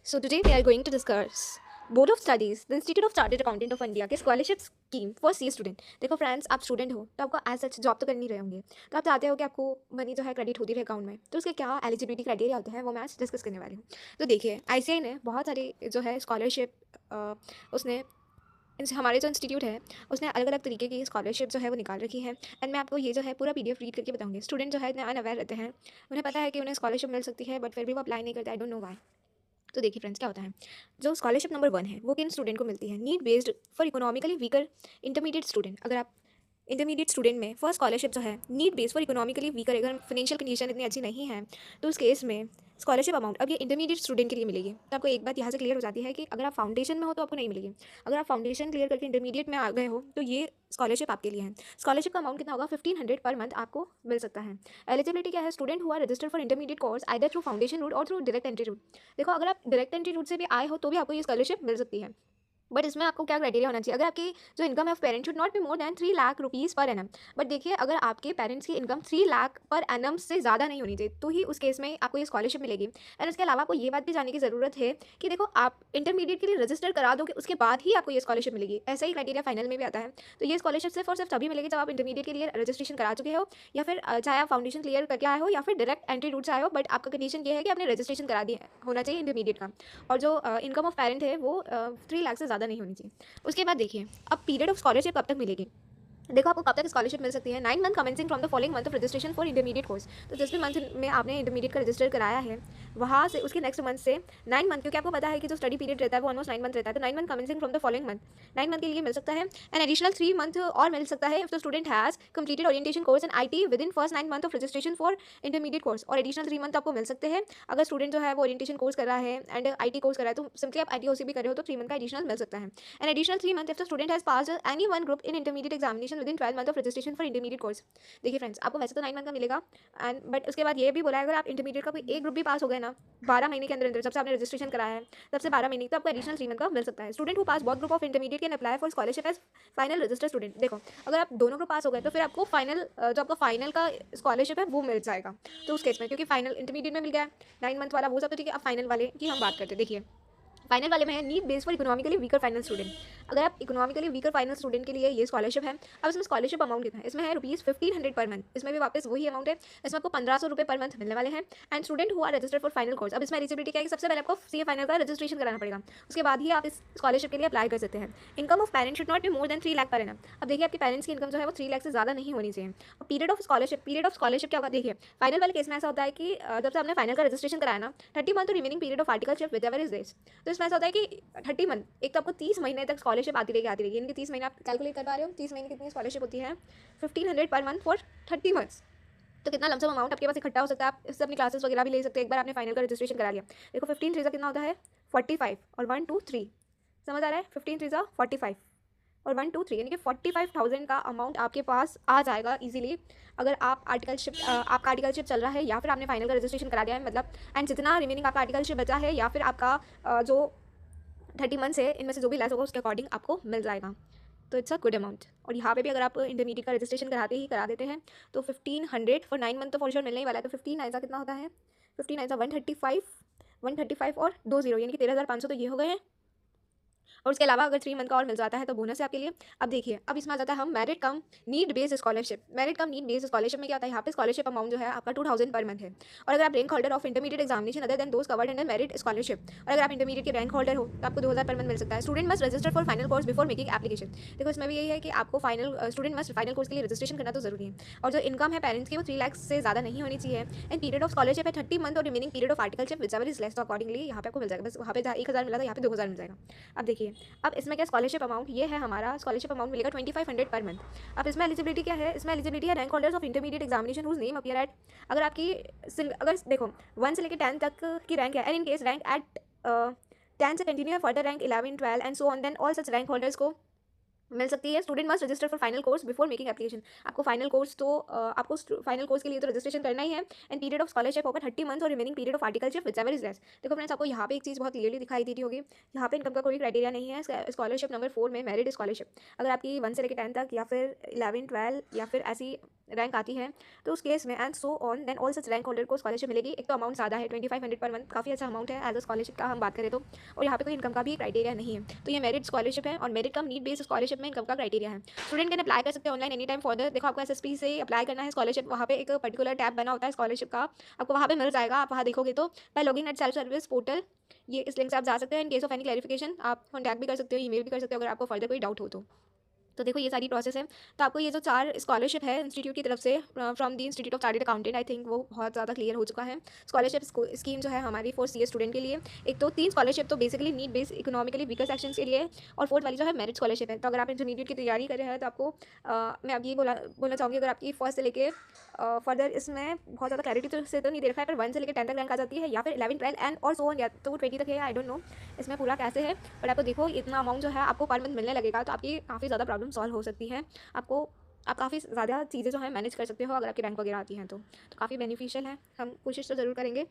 So today we are going to discuss board of studies the Institute of Chartered Accountant of India के scholarship scheme for C student. देखो friends, आप student हो तो आपको as such job तो करनी रहे होंगे, तो आप चाहते हो कि आपको मनी जो है क्रेडिट होती रहे अकाउंट में, तो उसके क्या एलिजिबिलिटी क्राइटेरिया होते हैं वो मैं आज डिस्कस करने वाली हूँ। तो देखिए, आईसीआई ने बहुत सारी जो है स्कॉलरशिप उसने हमारे जो इंस्टीट्यूट है उसने अलग अलग तरीके की स्कॉलरशिप जो है वो निकाल रखी है। एंड मैं आपको ये जो है पूरा पीडीएफ रीड करके बताऊंगी। स्टूडेंट जो है इतने अनअवेयर रहते हैं, उन्हें पता है कि उन्हें स्कॉलरशिप मिल सकती है बट फिर भी वो अप्लाई नहीं करते। I don't know why. तो देखिए फ्रेंड्स, क्या होता है, जो स्कॉलरशिप नंबर 1 है वो किन स्टूडेंट को मिलती है? Need based for economically weaker intermediate student. अगर आप इंटरमीडिएट स्टूडेंट में फर्स्ट स्कॉलरशिप जो है need base for economically weaker, अगर फाइनेंशियल कंडीशन इतनी अच्छी नहीं है तो उस केस में स्कॉलरशिप अमाउंट अब ये इंटरमीडिएट स्टूडेंट के लिए मिलेगी। तो आपको एक बात यहाँ से क्लियर हो जाती है कि अगर आप फाउंडेशन में हो तो आपको नहीं मिलेगी। अगर आप फाउंडेशन क्लियर करके इंटरमीडिएट में आ गए हो तो ये स्कॉलरशिप आपके लिए है। स्कॉलरशिप का अमाउंट कितना होगा? 1500 पर मंथ आपको मिल सकता है। एलिजिबिलिटी क्या है? स्टूडेंट हुआ registered for intermediate course either through foundation route और थ्रू डायरेक्ट एंट्री रूट। देखो, अगर आप डायरेक्ट एंट्री रूट से भी आए हो तो भी आपको ये स्कॉलरशिप मिल सकती है। बट इसमें आपको क्या क्राइटेरिया होना चाहिए? अगर आपकी जो इनकम है of parent should not be more than 3 lakh rupees per annum. But देखिए, अगर आपके पेरेंट्स की इनकम 3 लाख पर एनम से ज़्यादा नहीं होनी चाहिए तो ही उस केस में आपको ये स्कॉलरशिप मिलेगी। एंड उसके अलावा आपको ये बात भी जानने की ज़रूरत है कि देखो, आप इंटरमीडिएट के लिए रजिस्टर करा दोगे उसके बाद ही आपको ये स्कॉलरशिप मिलेगी। ऐसा ही क्राइटेरिया फाइनल में भी आता है। तो ये स्कॉलरशिप सिर्फ और सिर्फ तभी मिलेगी जब आप इंटरमीडिएट के लिए रजिस्ट्रेशन करा चुके हो, या फिर चाहे आप फाउंडेशन क्लियर करके आए हो या फिर डायरेक्ट एंट्री रूट से आए हो, बट आपका कंडीशन ये है कि आपने रजिस्ट्रेशन करा दिया होना चाहिए इंटरमीडिएट का, और जो इनकम ऑफ पेरेंट है वो 3 लाख से ज़्यादा नहीं होनी चाहिए। उसके बाद देखिए, अब पीरियड ऑफ स्कॉलरशिप कब तक मिलेगी? देखो, आपको कब तक स्कॉलरशिप मिल सकती है? 9 month commencing from the following month of registration for intermediate course. तो जिस भी मंथ में आपने इंटरमीडिएट का रजिस्टर कराया है वहाँ से उसके नेक्स्ट मंथ से 9 मंथ, क्योंकि आपको पता है कि जो स्टडी पीरियड रहता है वो ऑलमोस्ट 9 मंथ रहता है, तो 9 month commencing from the following month, 9 month के लिए मिल सकता है। एन एडिशनल 3 मंथ और मिल सकता है if the student has completed orientation course and I T with in first 9 month of registration for intermediate course. और एडिशनल 3 मंथ आपको मिल सकते हैं अगर स्टूडेंट जो है वो ओरिएंटेशन कोर्स कर रहा है एंड आई टी कोर्स कर रहा है, तो सिंपली आप आई टी ओ सी भी कर रहे हो तो 3 मंथ का एडिशनल मिल सकता है। An additional 3 month if the student has passed any one group in intermediate examination with in 12 month of registration for intermediate course. देखिए फ्रेंड्स, आपको वैसे तो 9 मंथ का मिलेगा एंड बट उसके बाद ये भी बोला है अगर आप इंटरमीडिएट का कोई एक ग्रुप भी पास हो गए ना 12 महीने के अंदर अंदर, जब से आपने रजिस्ट्रेशन कराया है तब से 12 महीने, तो आपको एडिशनल 3 मंथ का मिल सकता है। Student who pass both group of intermediate can apply for scholarship as final registered student. देखो, अगर आप दोनों ग्रुप पास हो गए तो फिर आपको फाइनल जो आपका फाइनल का स्कॉलरशिप है वो मिल जाएगा। तो उस केस में, क्योंकि फाइनल इंटरमीडिएट में मिल गया 9 मंथ वाला वो सब तो ठीक है, अब फाइनल वाले की हम बात करते हैं। देखिए, फाइनल वाले में है need base for economically weaker final student. अगर आप इकोनॉमिकली वीकर फाइनल स्टूडेंट के लिए ये स्कॉलरशिप है। अब इसमें स्कॉलरशिप अमाउंट कितना है? इसमें है ₹1500 पर मंथ। इसमें भी वापस वही अमाउंट है, इसमें आपको 1500 पर मंथ मिलने वाले हैं। एंड स्टूडेंट हुआ रजिस्टर्ड फॉर फाइनल कोर्स। अब इसमें एलिजिबिलिटी क्या है कि सबसे पहले आपको सीए फाइनल का रजिस्ट्रेशन कराना पड़ेगा, उसके बाद ही आप इस स्कॉलरशिप के लिए अप्लाई कर सकते हैं। Income of parent should not be more than 3 lakh per annum. अब देखिए, आपके पेरेंट्स की इनकम जो है वो 3 लाख से ज़्यादा नहीं होनी चाहिए। और पीरियड ऑफ स्कॉलरशिप क्या होगा? देखिए, फाइनल वाले केस में ऐसा होता है कि जब से आपने फाइनल का रजिस्ट्रेशन कराया ना, 30 month remaining period of articleship with ever is this. तो इसमें ऐसा होता है कि 30 मंथ, एक तो आपको 30 महीने तक स्कॉलरशिप आती रहेगी, यानी कि 30 महीने आप कैलकुलेट कर पा रहे हो 30 महीने कितनी स्कॉलरशिप होती है? 1500 पर मंथ फॉर 30 मंथ्स। तो कितना लमसम अमाउंट आपके पास इकट्ठा हो सकता है? आप इससे अपनी क्लासेस वगैरह भी ले सकते हैं। एक बार आपने फाइनल का रजिस्ट्रेशन करा लिया, देखो 15 थ्री कितना होता है? 45 और 1 2 3, समझ आ रहा है? 15 थ्री 45 और 1 2 3, यानी कि 45,000 का अमाउंट आपके पास आ जाएगा इजीली। अगर आप आपका आर्टिकलशिप चल रहा है या फिर आपने फाइनल का रजिस्ट्रेशन करा दिया है, मतलब एंड जितना रिमेनिंग आपका आर्टिकलशिप बचा है या फिर आपका जो 30 मंथ्स है इनमें से जो भी लेस होगा उसके अकॉर्डिंग आपको मिल जाएगा। तो इट्स अ गुड अमाउंट। और यहाँ पे भी अगर आप इंटरमीडिएट का रजिस्ट्रेशन करा देते हैं तो 1500 फॉर 9 मंथ तो फॉर श्योर मिलने ही वाला है। तो 15 ऐसा कितना होता है? 15 ऐसा 135 और 20, यानी कि 13,500 तो ये हो गए हैं। और उसके अलावा अगर 3 मंथ का और मिल जाता है तो बोनस है आपके लिए। अब देखिए, अब इसमें आ जाता है हम मेरिट कम नीड बेस्ड स्कॉलरशिप। मेरिट कम नीड बेस्ड स्कॉलरशिप में क्या होता है? यहाँ पे स्कॉलरशिप अमाउंट जो है आपका 2000 पर मंथ है। और अगर आप rank holder of intermediate examination other than those covered under merit scholarship, और अगर आप इंटरमीडिएट के रैंक होल्डर हो तो आपको 2000 पर मंथ मिल सकता है। Student must register for final course before making application. देखो, इसमें भी यही है कि आपको स्टूडेंट मस्ट फाइनल कोर्स के लिए रजिस्ट्रेशन करना तो जरूरी है। और जो इनकम है पेरेंट्स की वो 3 लाख से ज़्यादा नहीं होनी चाहिए। एंड पीरियड ऑफ स्कॉलरशिप है 30 मंथ और remaining period of articleship whichever is less, तो अकॉर्डिंगली यहाँ पे आपको मिल जाएगा। बस वहाँ पे जहाँ 1000 मिला था यहाँ पे 2000 मिल जाएगा। अब देखिए, अब इसमें क्या स्कॉलरशिप अमाउंट ये है, हमारा स्कॉलरशिप अमाउंट मिलेगा 2500 पर मंथ। अब इसमें एलिजिबिलिटी क्या है? इसमें एलिजिबिलिटी है rank holders of intermediate examination whose name appear at. अगर आपकी अगर देखो 1 से लेकर 10 तक की रैंक है and in case rank at 10 से कंटिन्यू है further rank 11 12 and so on, then all such rank holders को मिल सकती है। Student must register for final course before making application. आपको फाइनल कोर्स तो आपको फाइनल कोर्स के लिए तो रजिस्ट्रेशन करना ही है। And period of scholarship over 30 months और remaining period of articleship whichever is less. देखो फ्रेंड्स, आपको यहाँ पे एक चीज़ बहुत क्लियरली दिखाई दे रही होगी, यहाँ पे इनकम का कोई क्राइटेरिया नहीं है। स्कॉलरशिप नंबर 4 में मेरिट स्कॉलरशिप, अगर आपकी 1 से लेकर 10 तक या फिर 11 12 या फिर ऐसी रैंक आती है तो उस केस में and so on then all such rank holder को स्कॉलरशिप मिलेगी। एक तो अमाउंट ज़्यादा है 2500 पर मंथ, काफ़ी अच्छा अमाउंट है एज अ स्कॉलरशिप का हम बात करें तो। और यहाँ पे कोई इनकम का भी क्राइटेरिया नहीं है, तो ये मेरिट स्कॉलरशिप है। और मेरिट कम नीड बेस्ड स्कॉलरशिप में इनकम का क्राइटेरिया है। स्टूडेंट कैन अप्लाई कर सकते हैं online any time for the, देखो आपको एसएसपी से अप्लाई करना है स्कॉलरशिप, वहाँ पे एक पर्टिकुलर टैब बना होता है स्कॉलरशिप का, आपको वहाँ पे मिल जाएगा। आप वहाँ देखोगे तो by logging at self service portal, ये इस लिंक से आप जा सकते हैं। In case of any clarification आप कॉन्टैक्ट भी कर सकते हो, ईमेल भी कर सकते हो अगर आपको फर्दर कोई डाउट हो तो देखो ये सारी प्रोसेस है। तो आपको ये जो 4 स्कॉलरशिप है इंस्टीट्यूट की तरफ से from the Institute of Chartered accountant, I think वो बहुत ज़्यादा क्लियर हो चुका है। स्कॉलरशिप स्कीम जो है हमारी फॉर सीए स्टूडेंट के लिए, एक तो 3 स्कॉलरशिप तो basically need based economically weaker section के लिए, और 4th वाली जो है मेरिट स्कॉलरशिप है। तो अगर आप इंटरमीडिएट की तैयारी कर रहे हैं तो आपको मैं अब ये बोलना चाहूँगी, अगर आपकी फर्स्ट से लेके फर्दर इसमें बहुत ज़्यादा क्लैरिटी से तो नहीं दे रखा है, पर 1 से लेकर 10 तक रैंक आ जाती है या फिर 11 12 एंड और सो ऑन, या तो 20 तक है, आई डोंट नो इसमें पूरा कैसे है। बट आपको देखो इतना अमाउंट जो है आपको पर मंथ मिलने लगेगा तो आपकी काफ़ी ज़्यादा प्रॉब्लम सॉल्व हो सकती है। आप काफ़ी ज़्यादा चीज़ें जो है मैनेज कर सकते हो अगर आपकी रैंक वगैरह आती हैं तो काफ़ी बेनिफिशियल है। हम कोशिश तो ज़रूर करेंगे,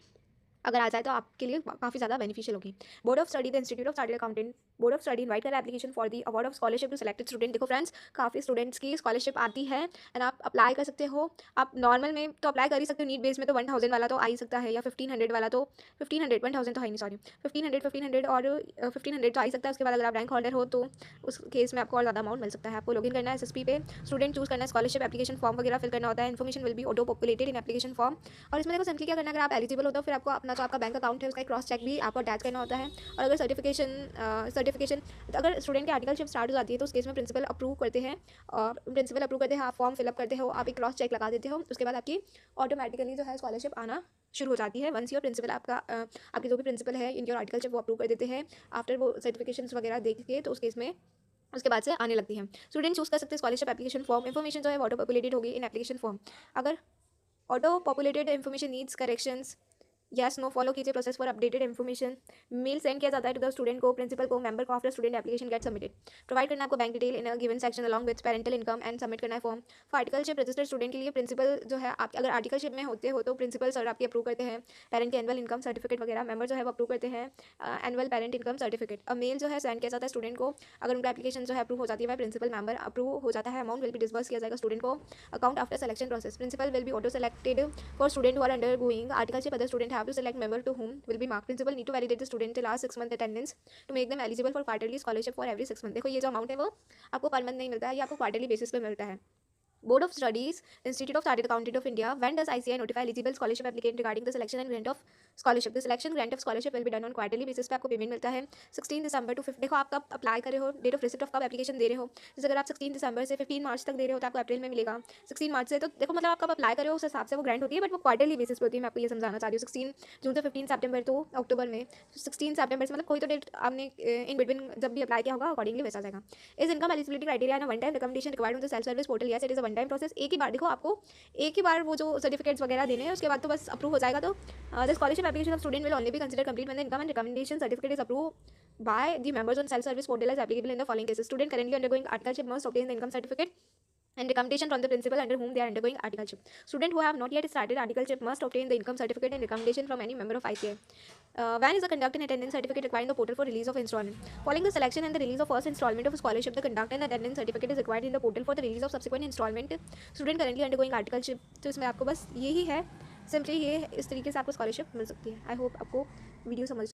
अगर आ जाए तो आपके लिए काफ़ी ज़्यादा बेनिफिशियल होगी। Board of study the Institute of Chartered Accountant, board of study invite करें application for the award of scholarship to selected student. देखो फ्रेंड्स, काफ़ी स्टूडेंट्स की स्कॉलरशिप आती है एंड आप अप्लाई कर सकते हो। आप नॉर्मल में तो अप्लाई कर ही सकते हो, नीट बेस में तो 1000 वाला तो आ ही सकता है, या 1500 वाला तो 1500 1000 तो है नहीं, सॉरी 1500 और 1500 तो आ ही सकता है। उसके बाद अगर आप रैंक होल्डर हो तो उस केस में आपको और ज़्यादा अमाउंट मिल सकता है। आपको लॉगिन करना है एसएसपी पे, स्टूडेंट चूज करना है, स्कॉलरशिप एप्लीकेशन फॉर्म वगैरह फिल करना होता है। Information will be auto populated in application form. और इसमें देखो सिंपली क्या करना है, अगर आप एलिजिबल हो तो फिर आपको अपना जो आपका बैंक अकाउंट है उसका क्रॉस चेक भी आपको अटैच करना होता है। और अगर सर्टिफिकेशन तो अगर स्टूडेंट की आर्टिकलशिप स्टार्ट हो जाती है तो उस केस में प्रिंसिपल अप्रूव करते हैं, और प्रिंसिपल अप्रूव करते हैं, आप फॉर्म फिलअप करते हो, आप एक क्रॉस चेक लगा देते हो, उसके बाद आपकी ऑटोमेटिकली जो है स्कॉलरशिप आना शुरू हो जाती है। वंस योर प्रिंसिपल आपके जो भी प्रिंसिपल है इन योर आर्टिकलशिप वो अप्रूव कर देते हैं आफ्टर वो सर्टिफिकेशन वगैरह देख के, तो उस केस में उसके बाद से आने लगती है। स्टूडेंट चूज कर सकते हैं स्कॉलरशिप एप्लीकेशन फॉर्म, इन्फॉर्मेशन जो है ऑटो पॉपुलेटेड होगी इन एप्लीकेशन फॉर्म। अगर auto populated information needs corrections, yes no follow कीजिए process for updated information. Mail send किया जाता है टू द स्टूडेंट को, प्रिंसिपल को, मेंबर को after student application get submitted. Provide करना आपको bank detail in a given section along with parental income and submit करना है form. For articleship registered student के लिए प्रिंसिपल जो है आप अगर आर्टिकलशिप में होते हो तो प्रिंसिपल सर आपकी अप्रूव करते हैं पेरेंट के एनुअल इनकम सर्टिफिकेट वगैरह, मेंबर जो है वो अप्रूव करते हैं एनुअल पेरेंट इनकम सर्टिफिकेट। अब मेल जो है सेंड किया जाता है स्टूडेंट को, अगर उनका एप्लीकेशन जो है अप्रूव हो जाती है प्रिंसिपल मेंबर अप्रूव हो जाता है, अमाउंट विल बी डिस्बर्स किया जाएगा स्टूडेंट को account after selection process. Principal will be auto selected for student who are undergoing articleship, other student have to select member to whom will be marked. Principal need to validate the student till last 6 month attendance to make them eligible for quarterly scholarship for every 6 month। देखो ये जो amount है वो आपको per month नहीं मिलता है, ये आपको क्वार्टरली बेसिस पे मिलता है। Board of Studies, Institute of Chartered Accountant of India, when does ICI notify eligible scholarship applicant regarding the selection and grant of scholarship? The selection grant of scholarship will be done on quarterly basis पे आपको payment मिलता है 16 December two 5। देखो आप कब apply करे हो, date of receipt of कब एप्लीकेशन दे रहे हो, जैसे अगर आप 16 दिसंबर से 15 मार्च तक दे रहे हो तो आपको अप्रैल में मिलेगा। 16 मार्च से तो देखो मतलब आप कब अप्लाई करे हो उस हिसाब से वो ग्रांट होती है, बट वो क्वार्टरली बेसिस पे होती है। मैं आपको ये समझाना चाह रही हूँ 16 जून से 15 सितंबर तो अक्टूबर में, 16 सितंबर से मतलब कोई तो डेट आपने इन बिटवीन जब भी अप्लाई किया होगा अकॉर्डिंगली वैसा जाएगा। Is income eligibility criteria one time recommendation required on the self service portal, yes it is a one time process. एक ही बार देखो आपको एक ही बार वो जो सर्टिफिकेट्स वगैरह देने हैं उसके बाद तो बस अप्रूव हो जाएगा। तो the scholarship application of student will only be consider complete when the income and recommendation certificate is approve by the members on self-service portal as applicable in the following cases. Student currently undergoing articleship must obtain the income certificate and recommendation from the principal under whom they are undergoing articleship. Student who have not yet started articleship must obtain the income certificate and recommendation from any member of ICA. When is the conduct and attendance certificate required in the portal for release of installment? Following the selection and the release of first installment of a scholarship, the conduct and attendance certificate is required in the portal for the release of subsequent installment. Student currently undergoing articleship, तो इसमें आपको बस यही है, simply ये इस तरीके से आपको स्कॉलरशिप मिल सकती है। आई होप आपको वीडियो समझ